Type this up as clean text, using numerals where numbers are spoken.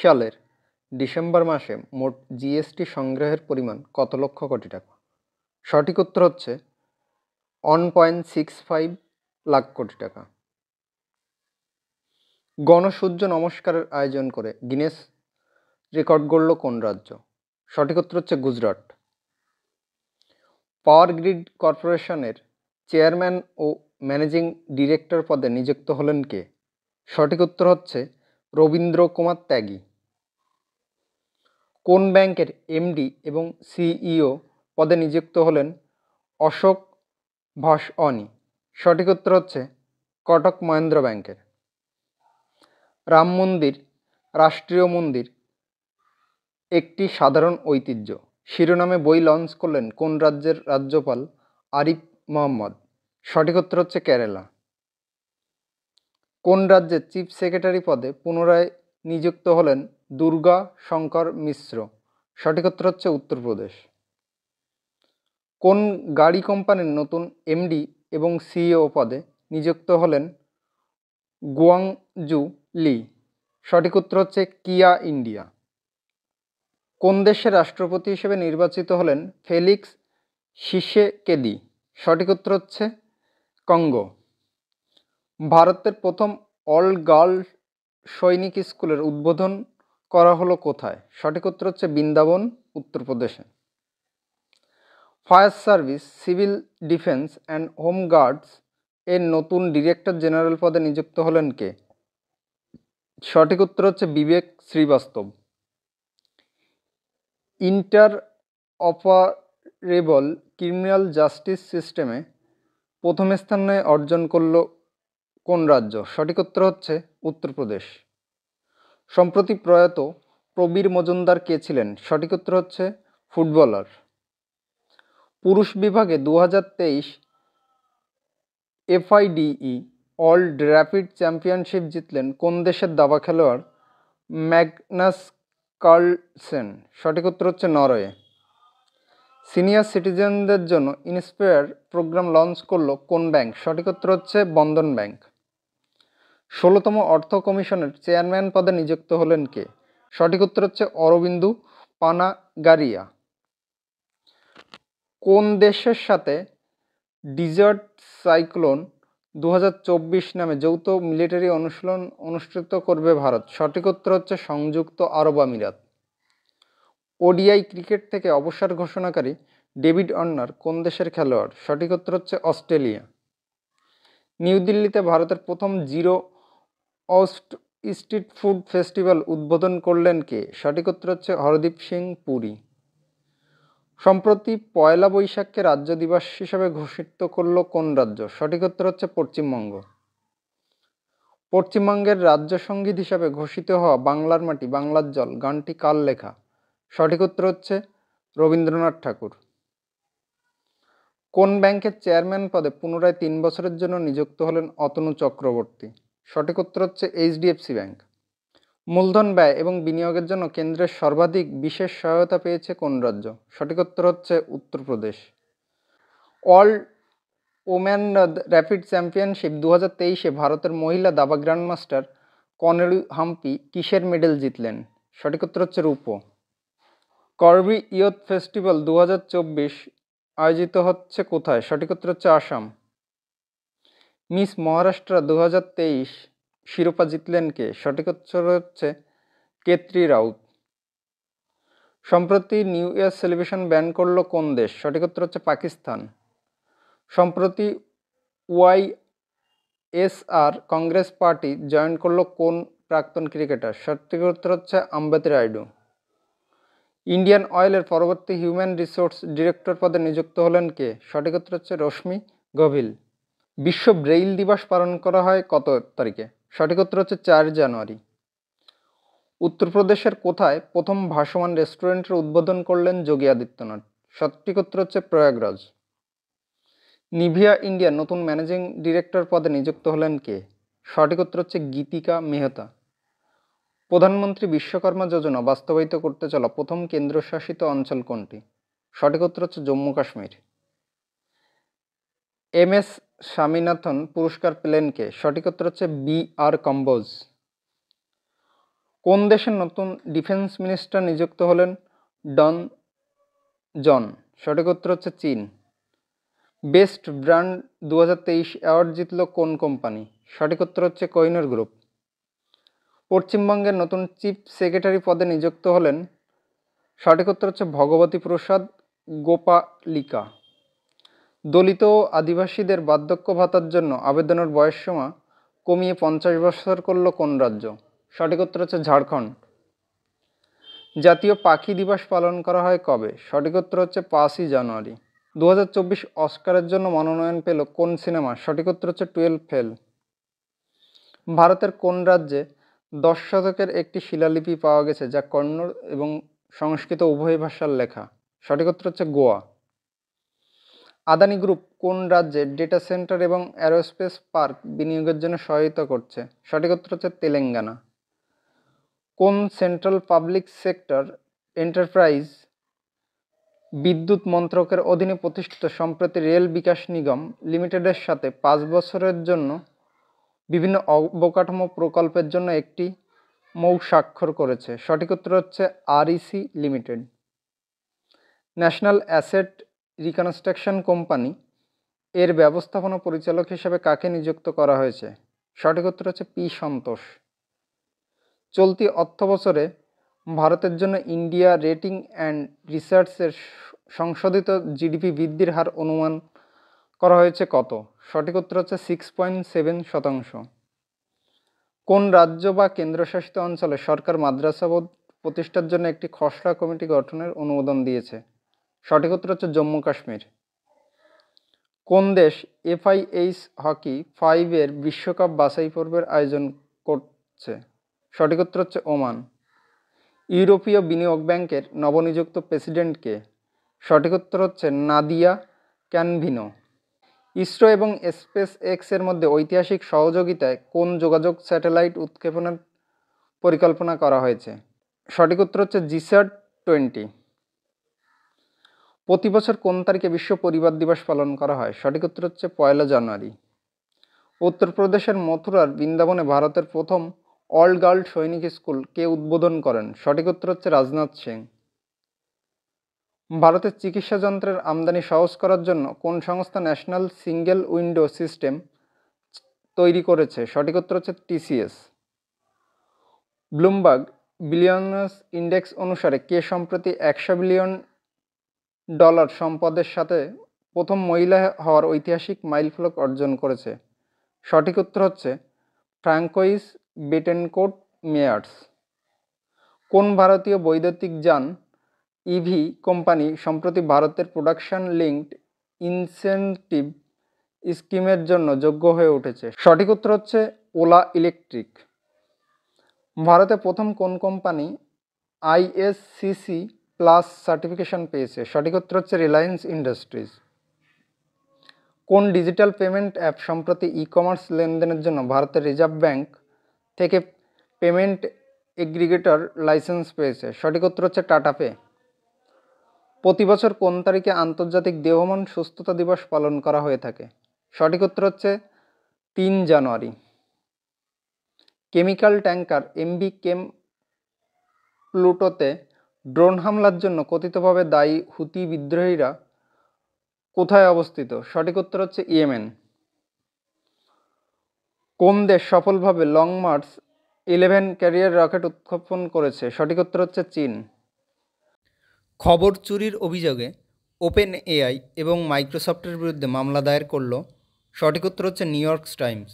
সালের ডিসেম্বর মাসে মোট জিএসটি সংগ্রহের পরিমাণ কত লক্ষ কোটি টাকা? সঠিক উত্তর হচ্ছে 1.65 লাখ কোটি টাকা। গণসূর্য নমস্কারের আয়োজন করে গিনেস রেকর্ড গড়ল কোন রাজ্য? সঠিক উত্তর হচ্ছে গুজরাট। পাওয়ার গ্রিড কর্পোরেশনের চেয়ারম্যান ও ম্যানেজিং ডিরেক্টর পদে নিযুক্ত হলেন কে? সঠিক উত্তর হচ্ছে রবীন্দ্র কুমার ত্যাগী। কোন ব্যাংকের এমডি এবং সিইও পদে নিযুক্ত হলেন অশোক ভাসওয়ানি? সঠিক উত্তর হচ্ছে কোটক মহিন্দ্রা ব্যাংকের। রাম মন্দির রাষ্ট্রীয় মন্দির একটি সাধারণ ঐতিহ্য শিরোনামে বই লঞ্চ করলেন কোন রাজ্যের রাজ্যপাল আরিফ মোহাম্মদ? সঠিক উত্তর হচ্ছে কেরালা। কোন রাজ্যের চিফ সেক্রেটারি পদে পুনরায় নিযুক্ত হলেন দুর্গা শঙ্কর মিশ্র? সঠিক উত্তর হচ্ছে উত্তরপ্রদেশ। কোন গাড়ি কোম্পানির নতুন এমডি এবং সিইও পদে নিযুক্ত হলেন গুয়াংজু লি? সঠিক উত্তর হচ্ছে কিয়া ইন্ডিয়া। কোন দেশের রাষ্ট্রপতি হিসেবে নির্বাচিত হলেন ফেলিক্স শিশেকেদি? সঠিক উত্তর হচ্ছে কঙ্গো। ভারতের প্রথম অল গার্লস সৈনিক স্কুলের উদ্বোধন করা হলো কোথায়? সঠিক উত্তর হচ্ছে বৃন্দাবন, উত্তরপ্রদেশে। Fire service, civil defence and home guards এর নতুন ডিরেক্টর জেনারেল পদে নিযুক্ত হলেন কে? সঠিক উত্তর হচ্ছে Vivek Srivastava. Interoperable criminal justice সিস্টেমে প্রথম স্থানে অর্জন করল কোন রাজ্য? সঠিক উত্তর হচ্ছে উত্তরপ্রদেশ। সম্প্রতি প্রয়াত প্রবীর মজুমদার কে ছিলেন? সঠিক উত্তর হচ্ছে ফুটবলার। পুরুষ বিভাগে 2023 এফআইডিই ওয়ার্ল্ড র্যাপিড চ্যাম্পিয়নশিপ জিতলেন কোন দেশের দাবা খেলোয়াড় ম্যাগনাস কার্লসেন? সঠিক উত্তর হচ্ছে নরওয়ে। সিনিয়র সিটিজেনদের জন্য ইন্সপায়ার প্রোগ্রাম লঞ্চ করলো কোন ব্যাংক? সঠিক উত্তর হচ্ছে বন্ধন ব্যাংক। 16তম অর্থ কমিশনের চেয়ারম্যান পদে নিযুক্ত হলেন কে? সঠিক উত্তর হচ্ছে অরবিন্দু পানাগারিয়া। কোন দেশের সাথে ডিজার্ট সাইক্লোন 2024 নামে যৌথ মিলিটারি অনুশীলন অনুষ্ঠিত করবে ভারত? সঠিক উত্তর হচ্ছে সংযুক্ত আরব আমিরাত। ওডিআই ক্রিকেট থেকে অবসর ঘোষণাকারী ডেভিড ওয়ার্নার কোন দেশের খেলোয়াড়? সঠিক উত্তর হচ্ছে অস্ট্রেলিয়া। নিউ দিল্লিতে ভারতের প্রথম zero West street food festival উদ্বোধন করলেন কে? সঠিক উত্তর হচ্ছে হরদীপ সিং পুরী। সম্প্রতি পয়লা বৈশাখকে রাজ্য দিবস হিসাবে ঘোষিত করল কোন রাজ্য? সঠিক উত্তর হচ্ছে পশ্চিমবঙ্গ। পশ্চিমবঙ্গের রাজ্য সঙ্গীত হিসাবে ঘোষিত হওয়া বাংলার মাটি বাংলার জল গানটি কার লেখা? সঠিক উত্তর হচ্ছে রবীন্দ্রনাথ ঠাকুর। কোন ব্যাংকের চেয়ারম্যান পদে পুনরায় 3 বছরের জন্য নিযুক্ত হলেন অতনু চক্রবর্তী? সঠিক উত্তর হচ্ছে এইচডিএফসি ব্যাংক। মূলধন ব্যয় এবং বিনিয়োগের জন্য কেন্দ্রের সর্বাধিক বিশেষ সহায়তা পেয়েছে কোন রাজ্য? সঠিক উত্তর হচ্ছে Uttar Pradesh. World woman rapid championship 2023-এ ভারতের মহিলা দাবা গ্র্যান্ডমাস্টার কনেরু হাম্পি কিসের মেডেল জিতলেন? সঠিক উত্তর হচ্ছে রূপো। করবি ইয়ুথ ফেস্টিভ্যাল 2024 আয়োজিত হচ্ছে কোথায়? সঠিক উত্তর হচ্ছে আসাম। মিস মহারাষ্ট্র 2023 শিরোপা জিতলেন কে? সঠিক উত্তর হচ্ছে কেতরি রাউত। সম্প্রতি নিউ ইয়ার সেলিব্রেশন ব্যান করলো কোন দেশ? সঠিক উত্তর হচ্ছে পাকিস্তান। সম্প্রতি ওয়াইএসআর কংগ্রেস পার্টি জয়েন করলো কোন প্রাক্তন ক্রিকেটার? সঠিক উত্তর হচ্ছে আম্বেতি রায়ডু। ইন্ডিয়ান অয়েলের পরবর্তী হিউম্যান রিসোর্স ডিরেক্টর পদে নিযুক্ত হলেন কে? সঠিক উত্তর হচ্ছে রশ্মি গভিল। বিশ্ব ব্রেইল দিবস পালন করা হয় কত তারিখে? সঠিক উত্তর হচ্ছে 4 জানুয়ারি। উত্তরপ্রদেশের কোথায় প্রথম ভাসমান রেস্টুরেন্টের উদ্বোধন করলেন যোগী আদিত্যনাথ? সঠিক উত্তর হচ্ছে প্রয়াগরাজ। নিভিয়া ইন্ডিয়ার নতুন ম্যানেজিং ডিরেক্টর পদে নিযুক্ত হলেন কে? সঠিক উত্তর হচ্ছে গীতিকা মেহতা। প্রধানমন্ত্রী বিশ্বকর্মা যোজনা বাস্তবায়িত করতে চলা প্রথম কেন্দ্রশাসিত অঞ্চল কোনটি? সঠিক উত্তর হচ্ছে জম্মু কাশ্মীর। এম.এস. স্বামীনাথন পুরস্কার পেলেন কে? সঠিক উত্তর হচ্ছে বি.আর. কম্বোজ। কোন দেশের নতুন ডিফেন্স মিনিস্টার নিযুক্ত হলেন? ডন জন। সঠিক উত্তর হচ্ছে চীন। বেস্ট ব্র্যান্ড 2023 অ্যাওয়ার্ড জিতল কোন কোম্পানি? সঠিক উত্তর হচ্ছে কোহিনূর গ্রুপ। পশ্চিমবঙ্গের নতুন চিফ সেক্রেটারি পদে নিযুক্ত হলেন? সঠিক উত্তর হচ্ছে ভগবতী প্রসাদ গোপালিকা। দলিত ও আদিবাসীদের বার্ধক্য ভাতার জন্য আবেদনের বয়সসীমা কমিয়ে 50 বছর করল কোন রাজ্য? সঠিক উত্তর হচ্ছে ঝাড়খণ্ড। জাতীয় পাখি দিবস পালন করা হয় কবে? সঠিক উত্তর হচ্ছে 5ই জানুয়ারি। 2024 অস্কারের জন্য মনোনয়ন পেল কোন সিনেমা? সঠিক উত্তর হচ্ছে 12 ফেল। ভারতের কোন রাজ্যে 10 শতকের একটি শিলালিপি পাওয়া গেছে যা কন্নড় এবং সংস্কৃত উভয় ভাষার লেখা? সঠিক উত্তর হচ্ছে গোয়া। আদানি গ্রুপ কোন রাজ্যে ডেটা সেন্টার এবং অ্যারোস্পেস পার্ক বিনিয়োগের জন্য সহায়তা করছে? সঠিক উত্তর হচ্ছে তেলেঙ্গানা। কোন সেন্ট্রাল পাবলিক সেক্টর এন্টারপ্রাইজ বিদ্যুৎ মন্ত্রকের অধীনে প্রতিষ্ঠিত সম্প্রতি রেল বিকাশ নিগম লিমিটেডের সাথে 5 বছরের জন্য বিভিন্ন অবকাঠামো প্রকল্পের জন্য একটি মৌ স্বাক্ষর করেছে? সঠিক উত্তর হচ্ছে REC limited. National asset reconstruction company এর ব্যবস্থাপনা পরিচালক হিসেবে কাকে নিযুক্ত করা হয়েছে? সঠিক উত্তর হচ্ছে পি সন্তোষ। চলতি অর্থবছরে ভারতের জন্য ইন্ডিয়া রেটিং অ্যান্ড রিসার্চের সংশোধিত জিডিপি বৃদ্ধির হার অনুমান করা হয়েছে কত? সঠিক উত্তর হচ্ছে 6.7%। কোন রাজ্য বা কেন্দ্রশাসিত অঞ্চলে সরকার মাদ্রাসা বোর্ড প্রতিষ্ঠার জন্য একটি খসড়া কমিটি গঠনের অনুমোদন দিয়েছে? সঠিক উত্তর হচ্ছে জম্মু কাশ্মীর। কোন দেশ FIH হকি 5 বিশ্বকাপ বাছাই পর্বের আয়োজন করছে? সঠিক উত্তর হচ্ছে ওমান। ইউরোপীয় বিনিয়োগ ব্যাংকের নবনিযুক্ত প্রেসিডেন্ট কে? সঠিক উত্তর হচ্ছে নাদিয়া ক্যানভিনো। ইসরো এবং স্পেস এক্স এর মধ্যে ঐতিহাসিক সহযোগিতায় কোন যোগাযোগ স্যাটেলাইট উৎক্ষেপণের পরিকল্পনা করা হয়েছে? সঠিক উত্তর হচ্ছে GSAT-20। প্রতি বছর কোন তারিখে বিশ্ব পরিবার দিবস পালন করা হয়? সঠিক উত্তর হচ্ছে 1 জানুয়ারি। উত্তরপ্রদেশের মথুরার বৃন্দাবনে ভারতের প্রথম অল গার্ল সৈনিক স্কুল কে উদ্বোধন করেন? সঠিক উত্তর হচ্ছে রাজনাথ সিং। ভারতের চিকিৎসা যন্ত্রের আমদানি সহজ করার জন্য কোন সংস্থা ন্যাশনাল সিঙ্গেল উইন্ডো সিস্টেম তৈরি করেছে? সঠিক উত্তর হচ্ছে TCS। ব্লুমবার্গ বিলিয়নার্স ইন্ডেক্স অনুসারে কে সম্প্রতি $100 বিলিয়ন সম্পদের সাথে প্রথম মহিলা হওয়ার ঐতিহাসিক মাইলফলক অর্জন করেছে? সঠিক উত্তর হচ্ছে ফ্রাঙ্কোইস বেটেনকোর্ট মেয়ার্স। কোন ভারতীয় বৈদ্যুতিক যান ইভি কোম্পানি সম্প্রতি ভারতের প্রোডাকশন লিঙ্কড ইনসেনটিভ স্কিমের জন্য যোগ্য হয়ে উঠেছে? সঠিক উত্তর হচ্ছে ওলা ইলেকট্রিক। ভারতে প্রথম কোন কোম্পানি ISCC প্লাস সার্টিফিকেশন পেয়েছে? সঠিক উত্তর হচ্ছে রিলায়েন্স ইন্ডাস্ট্রিজ। কোন ডিজিটাল পেমেন্ট অ্যাপ সম্প্রতি কমার্স লেনদেনের জন্য ভারতের রিজার্ভ ব্যাংক থেকে পেমেন্ট এগ্রিগেটর লাইসেন্স পেয়েছে? সঠিক উত্তর হচ্ছে টাটা পে। প্রতি বছর কোন তারিখে আন্তর্জাতিক দেহমন সুস্থতা দিবস পালন করা হয়ে থাকে? সঠিক উত্তর হচ্ছে 3 জানুয়ারি। কেমিক্যাল ট্যাঙ্কার MV কেম প্লুটোতে ড্রোন হামলার জন্য কথিতভাবে দায়ী হুতি বিদ্রোহীরা কোথায় অবস্থিত? সঠিক উত্তর হচ্ছে ইয়েমেন। কোন দেশ সফলভাবে লং মার্চ 11 ক্যারিয়ার রকেট উৎক্ষেপণ করেছে? সঠিক উত্তর হচ্ছে চীন। খবর চুরির অভিযোগে OpenAI এবং মাইক্রোসফটের বিরুদ্ধে মামলা দায়ের করল? সঠিক উত্তর হচ্ছে নিউ ইয়র্ক টাইমস।